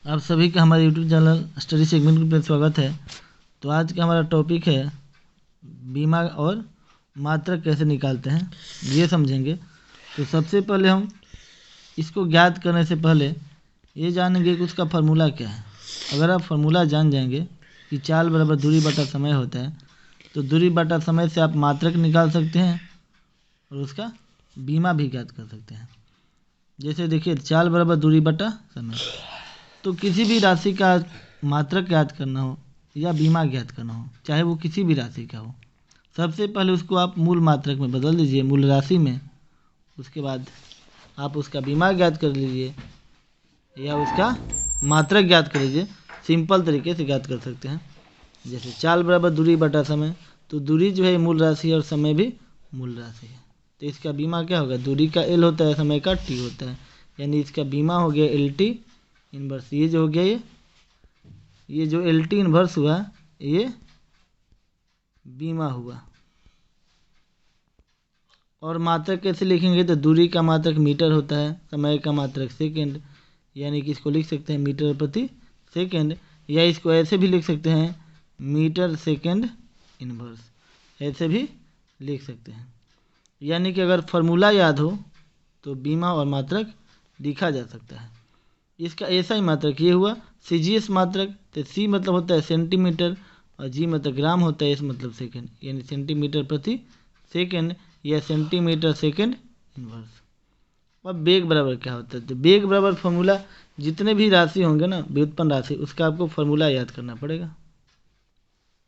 आप सभी का हमारे यूट्यूब चैनल स्टडी सेगमेंट पर स्वागत है। तो आज का हमारा टॉपिक है बीमा और मात्रक कैसे निकालते हैं ये समझेंगे। तो सबसे पहले हम इसको ज्ञात करने से पहले ये जानेंगे कि उसका फार्मूला क्या है। अगर आप फार्मूला जान जाएंगे कि चाल बराबर दूरी बटा समय होता है, तो दूरी बटा समय से आप मात्रक निकाल सकते हैं और उसका बीमा भी ज्ञात कर सकते हैं। जैसे देखिए, चाल बराबर दूरी बटा समय, तो किसी भी राशि का मात्रक ज्ञात करना हो या बीमा ज्ञात करना हो, चाहे वो किसी भी राशि का हो, सबसे पहले उसको आप मूल मात्रक में बदल दीजिए, मूल राशि में। उसके बाद आप उसका बीमा ज्ञात कर लीजिए या उसका मात्रक ज्ञात कर लीजिए। सिंपल तरीके से ज्ञात कर सकते हैं। जैसे चाल बराबर दूरी बटा समय, तो दूरी जो है मूल राशि है और समय भी मूल राशि है, तो इसका बीमा क्या होगा, दूरी का एल होता है, समय का टी होता है, यानी इसका बीमा हो गया एल टी इनवर्स। ये जो हो गया, ये जो एल टी इनवर्स हुआ ये बीमा हुआ। और मात्रक कैसे लिखेंगे, तो दूरी का मात्रक मीटर होता है, समय का मात्रक सेकंड, यानी कि इसको लिख सकते हैं मीटर प्रति सेकंड, या इसको ऐसे भी लिख सकते हैं मीटर सेकंड इनवर्स, ऐसे भी लिख सकते हैं। यानी कि अगर फार्मूला याद हो तो बीमा और मात्रक लिखा जा सकता है। इसका ऐसा ही मात्रक ये हुआ सीजीएस मात्रक। तो सी मतलब होता है सेंटीमीटर और जी मतलब ग्राम होता है, एस मतलब सेकंड, यानी सेंटीमीटर प्रति सेकंड या सेंटीमीटर सेकंड इनवर्स। अब बेग बराबर क्या होता है, तो बेग बराबर फार्मूला, जितने भी राशि होंगे ना व्युत्पन्न राशि, उसका आपको फार्मूला याद करना पड़ेगा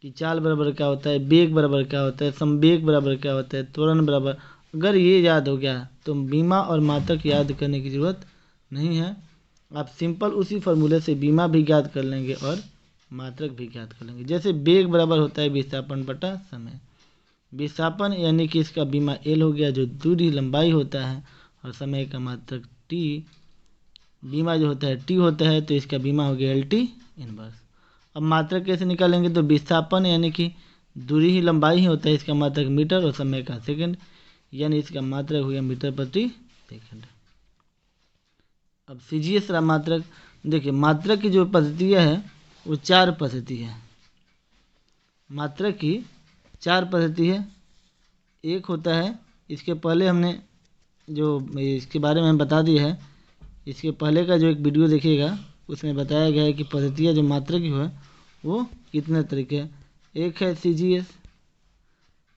कि चाल बराबर क्या होता है, बेग बराबर क्या होता है, संवेग बराबर क्या होता है, त्वरण बराबर। अगर ये याद हो गया तो बीमा और मात्रक याद करने की ज़रूरत नहीं है। आप सिंपल उसी फार्मूले से बीमा भी ज्ञात कर लेंगे और मात्रक भी ज्ञात कर लेंगे। जैसे बेग बराबर होता है विस्थापन बटा समय। विस्थापन यानी कि इसका बीमा एल हो गया, जो दूरी लंबाई होता है, और समय का मात्रक टी, बीमा जो होता है टी होता है, तो इसका बीमा हो गया एल टी इनवर्स। अब मात्रक कैसे निकालेंगे, तो विस्थापन यानी कि दूरी ही लंबाई ही होता है, इसका मात्रक मीटर और समय का सेकंड, यानी इसका मात्रक हो गया मीटर प्रति सेकंड। अब सीजीएस मात्रक, देखिए मात्रक की जो पद्धतियाँ है वो 4 पद्धति है। मात्रक की 4 पद्धति है। एक होता है, इसके पहले हमने जो इसके बारे में बता दिया है, इसके पहले का जो एक वीडियो देखिएगा उसमें बताया गया है कि पद्धतियाँ जो मात्रक की है वो कितने तरीके हैं। एक है सीजीएस,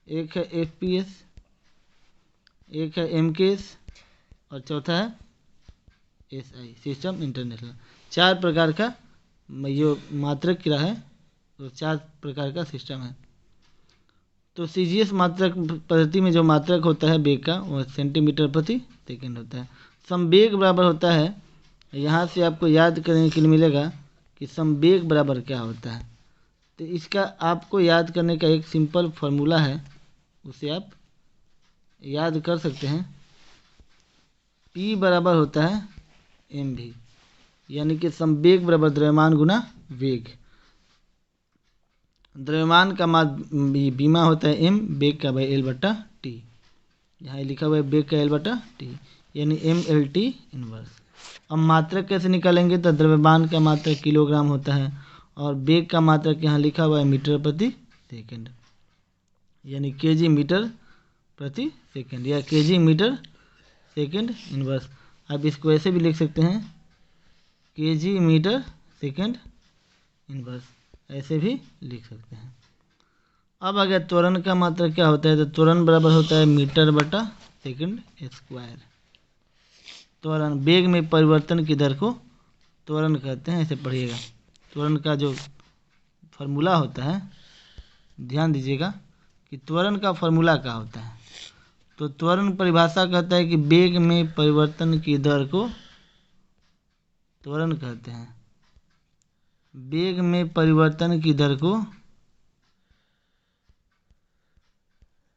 एक है एफपीएस, एक है एमकेएस और चौथा है एसआई, सिस्टम इंटरनेशनल। 4 प्रकार का जो मात्रक की है तो 4 प्रकार का सिस्टम है। तो सीजीएस मात्रक पद्धति में जो मात्रक होता है बेग का, वो सेंटीमीटर प्रति सेकंड होता है। संवेग बराबर होता है, यहाँ से आपको याद करने के लिए मिलेगा कि संवेग बराबर क्या होता है। तो इसका आपको याद करने का एक सिंपल फार्मूला है, उसे आप याद कर सकते हैं। P बराबर होता है एम भी, यानी कि संवेग बराबर द्रव्यमान गुना वेग। द्रव्यमान का बीमा होता है एम, वेग का बाई एल बटा टी। यहाँ लिखा हुआ है वेग का एल बटा टी, यानी एम एल टी इनवर्स। अब मात्रक कैसे निकालेंगे, तो द्रव्यमान का मात्रक किलोग्राम होता है और वेग का मात्रक यहाँ लिखा हुआ है मीटर प्रति सेकंड, यानी केजी मीटर प्रति सेकंड या केजी मीटर सेकंड इनवर्स। आप इसको ऐसे भी लिख सकते हैं केजी मीटर सेकंड इनवर्स, ऐसे भी लिख सकते हैं। अब अगर त्वरण का मात्रक क्या होता है, तो त्वरण बराबर होता है मीटर बटा सेकंड स्क्वायर। त्वरण वेग में परिवर्तन की दर को त्वरण कहते हैं, ऐसे पढ़िएगा। त्वरण का जो फार्मूला होता है, ध्यान दीजिएगा कि त्वरण का फार्मूला क्या होता है। तो त्वरण परिभाषा कहता है कि वेग में परिवर्तन की दर को त्वरण कहते हैं। वेग में परिवर्तन की दर को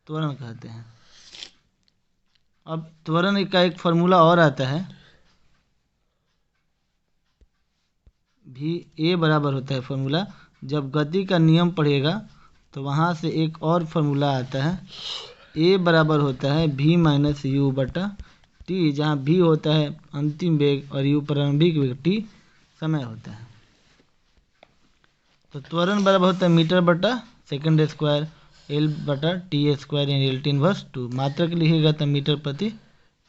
त्वरण कहते हैं। अब त्वरण का एक फार्मूला और आता है, भी ए बराबर होता है फार्मूला। जब गति का नियम पढ़ेगा तो वहाँ से एक और फार्मूला आता है, ए बराबर होता है भी माइनस यू बटा टी, जहाँ भी होता है अंतिम वेग और यू प्रारंभिक वेग, टी समय होता है। तो त्वरण बराबर होता है मीटर बटा सेकंड स्क्वायर एल बटा टी स्क्वायर यानी एल टी इनवर्स 2। मात्रक लिखिएगा तो मीटर प्रति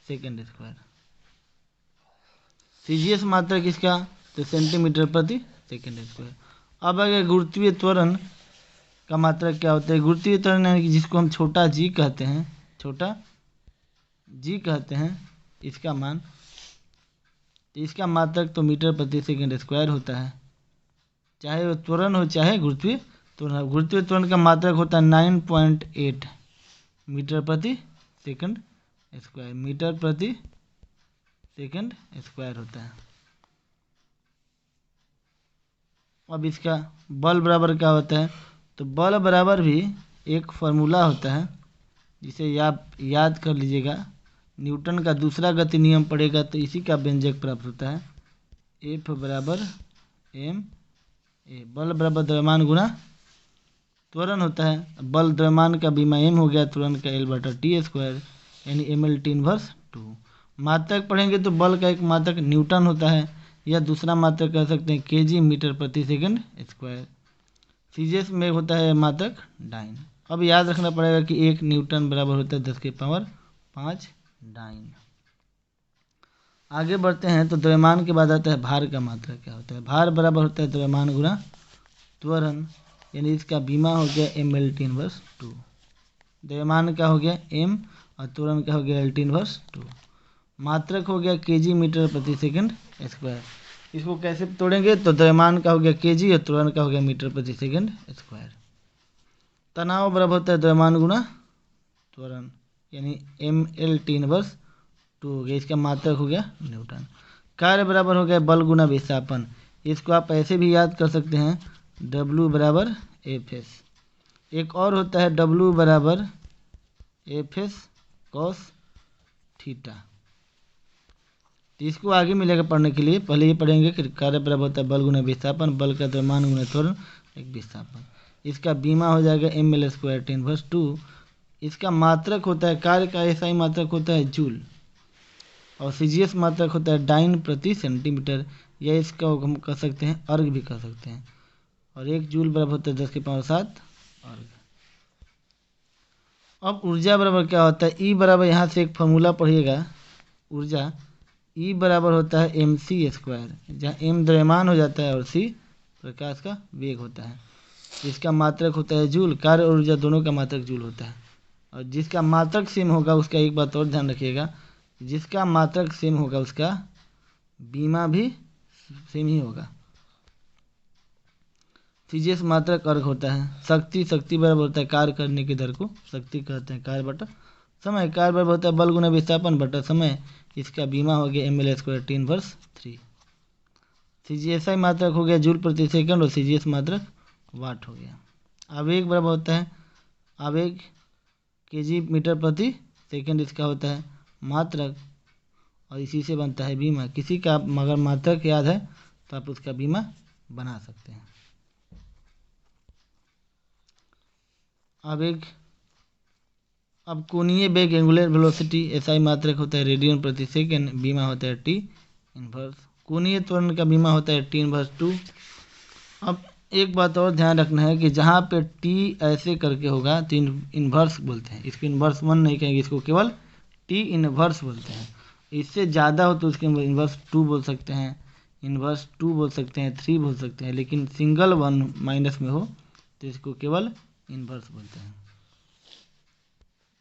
सेकंड स्क्वायर। सीजीएस मात्रक इसका तो सेंटीमीटर प्रति सेकंड स्क्वायर। अब अगर गुरुत्वीय त्वरण का मात्रक क्या होता है? गुरुत्वीय त्वरण यानी कि जिसको हम छोटा जी कहते हैं, छोटा जी कहते हैं, इसका मान, इसका मात्रक तो मीटर प्रति सेकंड स्क्वायर होता है, चाहे वो त्वरण हो चाहे गुरुत्वीय त्वरण। गुरुत्वीय त्वरण का मात्रक होता है 9.8 मीटर प्रति सेकंड स्क्वायर, मीटर प्रति सेकंड स्क्वायर होता है। अब इसका बल बराबर क्या होता है? तो बल बराबर भी एक फार्मूला होता है जिसे आप याद कर लीजिएगा। न्यूटन का दूसरा गति नियम पड़ेगा तो इसी का व्यंजक प्राप्त होता है, एफ बराबर एम ए। बल बराबर द्रव्यमान गुना त्वरण होता है। बल द्रव्यमान का बीमा एम हो गया, त्वरण का एल बटा टी स्क्वायर यानी एम एल टी इनवर्स 2। मात्रक पढ़ेंगे तो बल का एक मात्रक न्यूटन होता है, या दूसरा मात्रक कह सकते हैं केजी मीटर प्रति सेकंड स्क्वायर। सीजीएस में होता है मात्रक डाइन। अब याद रखना पड़ेगा कि 1 न्यूटन बराबर होता है 10 की पावर 5 डाइन। आगे बढ़ते हैं तो द्रव्यमान के बाद आता है भार का मात्रक क्या होता है? भार बराबर होता है द्रव्यमान गुना त्वरण यानी इसका बीमा हो गया एम एल टी इनवर्स 2। द्रव्यमान का हो गया एम और त्वरण का हो गया एल टी इनवर्स 2। मात्रक हो गया केजी मीटर प्रति सेकंड स्क्वायर। इसको कैसे तोड़ेंगे? तो द्रव्यमान का हो गया केजी और त्वरण का हो गया मीटर प्रति सेकंड स्क्वायर। तनाव बराबर होता है द्रव्यमान गुना त्वरण यानी एम एल टी इनवर्स 2 हो गया, इसका मात्रक हो गया न्यूटन। कार्य बराबर हो गया बल गुना विस्थापन। इसको आप ऐसे भी याद कर सकते हैं, W बराबर एफ एस। एक और होता है W बराबर एफ एस कॉस थीटा। तो इसको आगे मिलेगा पढ़ने के लिए। पहले ये पढ़ेंगे कि कार्य बराबर होता है बल गुना विस्थापन, बल का द्रव्यमान गुना त्वरण एक विस्थापन। इसका बीमा हो जाएगा M L square T inverse 2। इसका मात्रक होता है, कार्य का ऐसा ही मात्रक होता है जूल, और सीजीएस मात्रक होता है डाइन प्रति सेंटीमीटर, या इसका हम कह सकते हैं अर्ग भी कह सकते हैं। और 1 जूल बराबर होता है 10 की पावर 7 अर्ग। अब ऊर्जा बराबर क्या होता है? ई बराबर, यहाँ से एक फॉर्मूला पढ़िएगा ऊर्जा। ई बराबर होता है एम सी स्क्वायर, जहाँ एम द्रव्यमान हो जाता है और सी प्रकाश का वेग होता है। इसका मात्रक होता है जूल। कार्य और ऊर्जा दोनों का मात्रक जूल होता है। और जिसका मात्रक सेम होगा उसका एक बात और ध्यान रखिएगा, जिसका मात्रक सेम होगा उसका बीमा भी सेम ही होगा। सीजीएस मात्रक अर्घ होता है। शक्ति, शक्ति बराबर होता है कार्य करने की दर को शक्ति कहते हैं, कार्य बटा समय। कार्य बराबर होता है बल गुना विस्थापन बटा समय। इसका बीमा हो गया M L square T inverse 3। सीजीएसआई मात्रक हो गया जूल प्रति सेकंड और सीजीएस मात्रक वाट हो गया। आवेग बराबर होता है आवेग केजी मीटर प्रति सेकंड, इसका होता है मात्रक, और इसी से बनता है बीमा। किसी का मगर मात्रक याद है तो आप उसका बीमा बना सकते हैं। आवेग, अब कोणीय वेग एंगुलर वेलोसिटी एसआई मात्रक होता है रेडियन प्रति सेकंड, बीमा होता है टी इनवर्स। कोणीय त्वरण का बीमा होता है टी इनवर्स 2। अब एक बात और ध्यान रखना है कि जहाँ पे टी ऐसे करके होगा तो इनवर्स बोलते हैं, इसको इनवर्स 1 नहीं कहेंगे, इसको केवल टी इनवर्स बोलते हैं। इससे ज़्यादा हो तो उसके इनवर्स 2 बोल सकते हैं, इनवर्स 2 बोल सकते हैं, 3 बोल सकते हैं, लेकिन सिंगल 1 माइनस में हो तो इसको केवल इनवर्स बोलते हैं।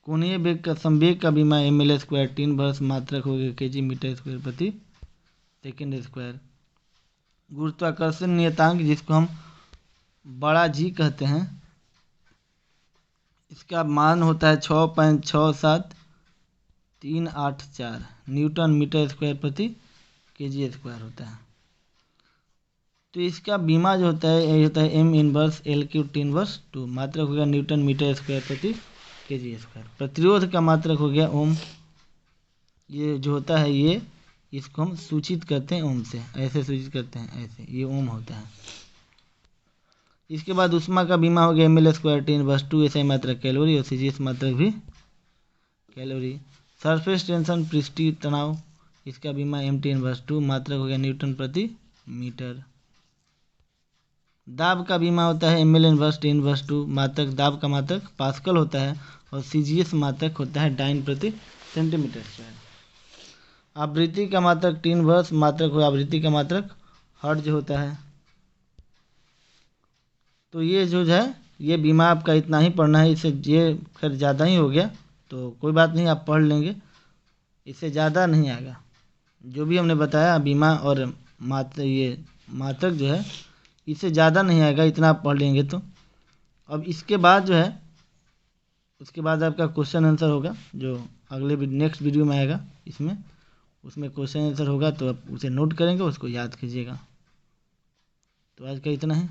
कोणीय वेग का संवेग का बीमा M L square T inverse, मात्रक हो गया केजी मीटर स्क्वायर प्रति सेकेंड स्क्वायर। गुरुत्वाकर्षण नियतांक जिसको हम बड़ा जी कहते हैं, इसका मान होता है 6.67384 न्यूटन मीटर स्क्वायर प्रति केजी स्क्वायर होता है। तो इसका बीमा जो होता है ये होता है M inverse L cube T inverse 2। मात्रक हो गया न्यूटन मीटर स्क्वायर प्रति केजी स्क्वायर। प्रतिरोध का मात्रक हो गया ओम। ये जो होता है ये इसको हम सूचित करते हैं ओम से, ऐसे सूचित करते हैं, ऐसे ये ओम होता है। इसके बाद ऊष्मा का बीमा हो गया M L square T inverse 2, ऐसा ही मात्रक कैलोरी, और सीजीएस मात्रक भी कैलोरी। सरफेस टेंशन पृष्ठीय तनाव, इसका बीमा एम टी इनवर्स 2, मात्रक हो गया न्यूटन प्रति मीटर। दाब का बीमा होता है ml inverse T inverse two. मात्रक, दाब का मात्रक पास्कल होता है और CGS मात्रक होता है डाइन प्रति सेंटीमीटर स्क्वायर। आवृत्ति का मात्रक टी इनवर्स मात्रक हो आवृत्ति का मात्रक हर्ट्ज होता है। तो ये जो है ये बीमा आपका इतना ही पढ़ना है। इससे ये खैर ज़्यादा ही हो गया, तो कोई बात नहीं, आप पढ़ लेंगे, इससे ज़्यादा नहीं आएगा। जो भी हमने बताया बीमा और मात्रक जो है इससे ज़्यादा नहीं आएगा, इतना आप पढ़ लेंगे तो। अब इसके बाद जो है उसके बाद आपका क्वेश्चन आंसर होगा जो अगले नेक्स्ट वीडियो में आएगा। उसमें क्वेश्चन आंसर होगा, तो आप उसे नोट करेंगे, उसको याद कीजिएगा। तो आज का इतना है।